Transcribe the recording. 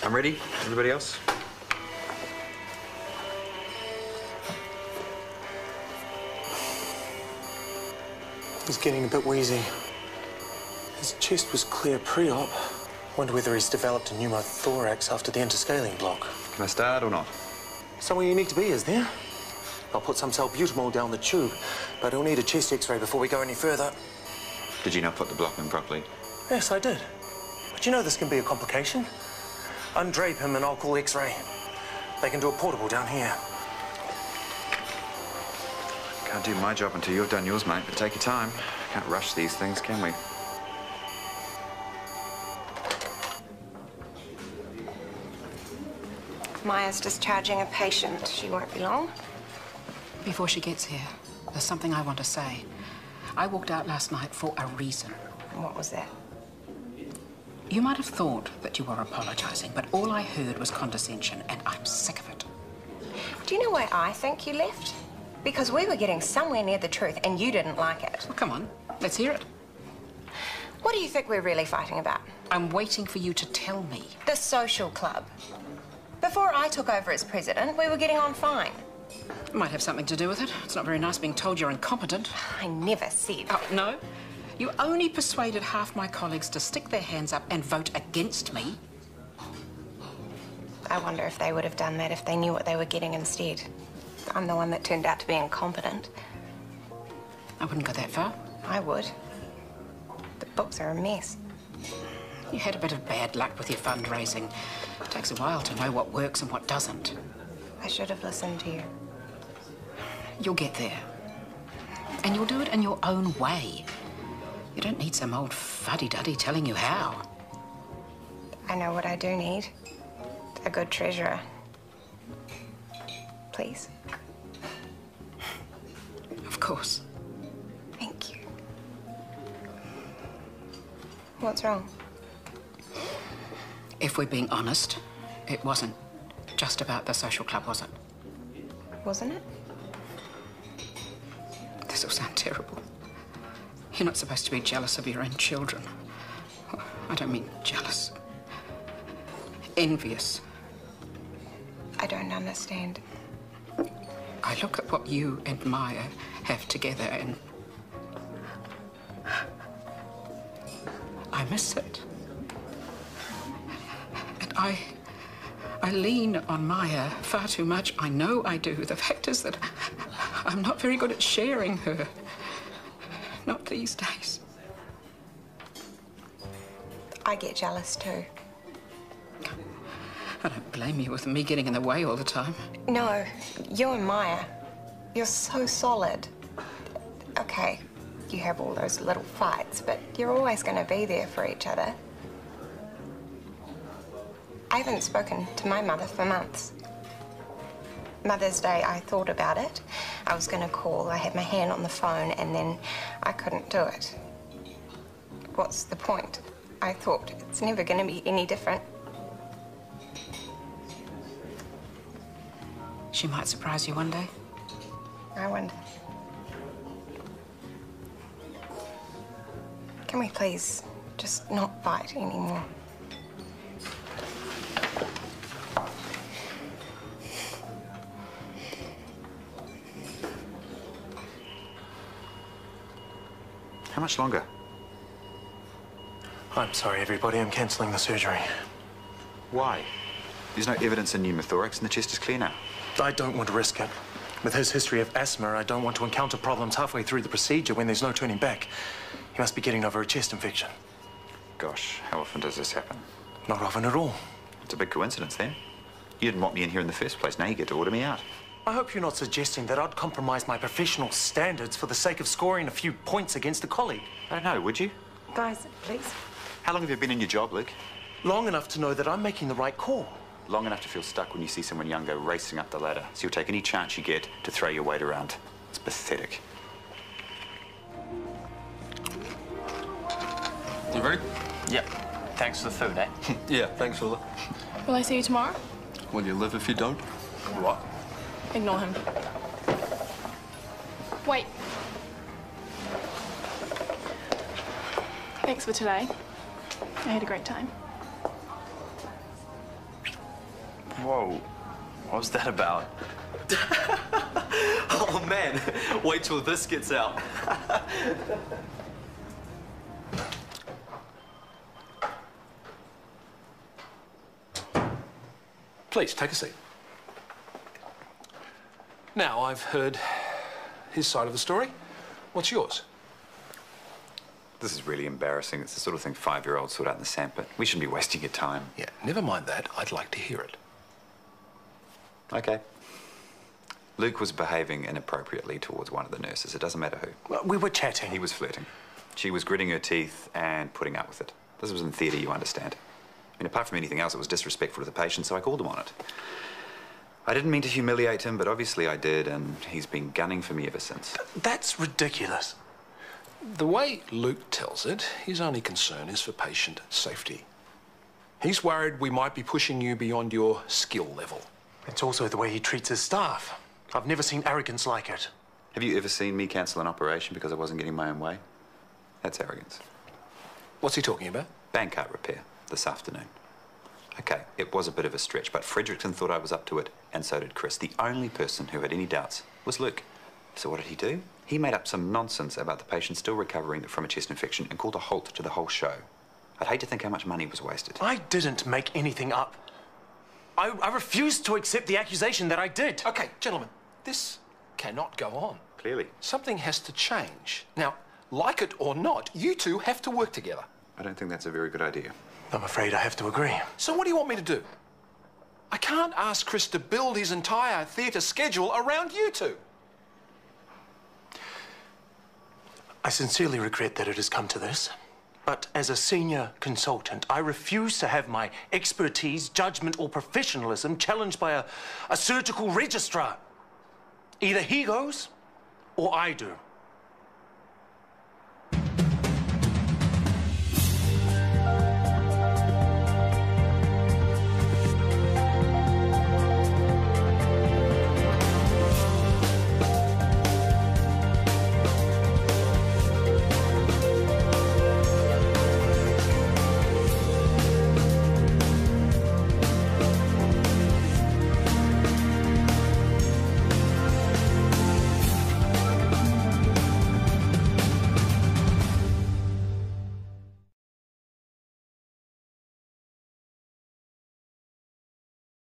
I'm ready. Everybody else? He's getting a bit wheezy. His chest was clear pre-op. Wonder whether he's developed a pneumothorax after the interscaling block. Can I start or not? Somewhere you need to be, is there? I'll put some salbutamol down the tube, but he'll need a chest x-ray before we go any further. Did you not put the block in properly? Yes, I did. But you know this can be a complication. Undrape him and I'll call x-ray. They can do a portable down here. Can't do my job until you've done yours, mate, but take your time. Can't rush these things, can we? Maya's discharging a patient. She won't be long. Before she gets here, there's something I want to say. I walked out last night for a reason. What was that? You might have thought that you were apologising, but all I heard was condescension, and I'm sick of it. Do you know why I think you left? Because we were getting somewhere near the truth, and you didn't like it. Well, come on, let's hear it. What do you think we're really fighting about? I'm waiting for you to tell me. The social club. Before I took over as president, we were getting on fine. It might have something to do with it. It's not very nice being told you're incompetent. I never said. Oh, no? You only persuaded half my colleagues to stick their hands up and vote against me. I wonder if they would have done that if they knew what they were getting instead. I'm the one that turned out to be incompetent. I wouldn't go that far. I would. The books are a mess. You had a bit of bad luck with your fundraising. It takes a while to know what works and what doesn't. I should have listened to you. You'll get there. And you'll do it in your own way. You don't need some old fuddy-duddy telling you how. I know what I do need. A good treasurer. Please. Of course. Thank you. What's wrong? If we're being honest, it wasn't just about the social club, was it? Wasn't it? This will sound terrible. You're not supposed to be jealous of your own children. I don't mean jealous. Envious. I don't understand. I look at what you and Maya have together and I miss it. And I lean on Maya far too much. I know I do. The fact is that I'm not very good at sharing her. Not these days. I get jealous too. I don't blame you with me getting in the way all the time. No, you and Maya, you're so solid. Okay, you have all those little fights, but you're always going to be there for each other. I haven't spoken to my mother for months. Mother's Day, I thought about it. I was going to call, I had my hand on the phone, and then I couldn't do it. What's the point? I thought it's never going to be any different. She might surprise you one day. I wonder. Can we please just not fight anymore? How much longer? I'm sorry, everybody. I'm cancelling the surgery. Why? There's no evidence of pneumothorax and the chest is clear now. I don't want to risk it. With his history of asthma, I don't want to encounter problems halfway through the procedure when there's no turning back. He must be getting over a chest infection. Gosh, how often does this happen? Not often at all. It's a big coincidence then. You didn't want me in here in the first place. Now you get to order me out. I hope you're not suggesting that I'd compromise my professional standards for the sake of scoring a few points against a colleague. I don't know, would you? Guys, please. How long have you been in your job, Luke? Long enough to know that I'm making the right call. Long enough to feel stuck when you see someone younger racing up the ladder. So you'll take any chance you get to throw your weight around. It's pathetic. You ready? Yep. Thanks for the food, eh? Yeah, thanks, fella. Will I see you tomorrow? Will you live if you don't? What? Ignore him. Wait. Thanks for today. I had a great time. Whoa. What was that about? Oh, man. Wait till this gets out. Please, take a seat. Now, I've heard his side of the story. What's yours? This is really embarrassing. It's the sort of thing 5-year-olds sort out in the sandpit. We shouldn't be wasting your time. Yeah, never mind that. I'd like to hear it. Okay. Luke was behaving inappropriately towards one of the nurses. It doesn't matter who. Well, we were chatting. He was flirting. She was gritting her teeth and putting up with it. This was in theatre, you understand. I mean, apart from anything else, it was disrespectful to the patient, so I called him on it. I didn't mean to humiliate him, but obviously I did, and he's been gunning for me ever since. That's ridiculous. The way Luke tells it, his only concern is for patient safety. He's worried we might be pushing you beyond your skill level. It's also the way he treats his staff. I've never seen arrogance like it. Have you ever seen me cancel an operation because I wasn't getting my own way? That's arrogance. What's he talking about? Bank card repair this afternoon. Okay, it was a bit of a stretch, but Fredericton thought I was up to it, and so did Chris. The only person who had any doubts was Luke. So what did he do? He made up some nonsense about the patient still recovering from a chest infection and called a halt to the whole show. I'd hate to think how much money was wasted. I didn't make anything up. I refused to accept the accusation that I did. Okay, gentlemen, this cannot go on. Clearly. Something has to change. Now, like it or not, you two have to work together. I don't think that's a very good idea. I'm afraid I have to agree. So what do you want me to do? I can't ask Chris to build his entire theatre schedule around you two. I sincerely regret that it has come to this, but as a senior consultant, I refuse to have my expertise, judgment, or professionalism challenged by a surgical registrar. Either he goes, or I do.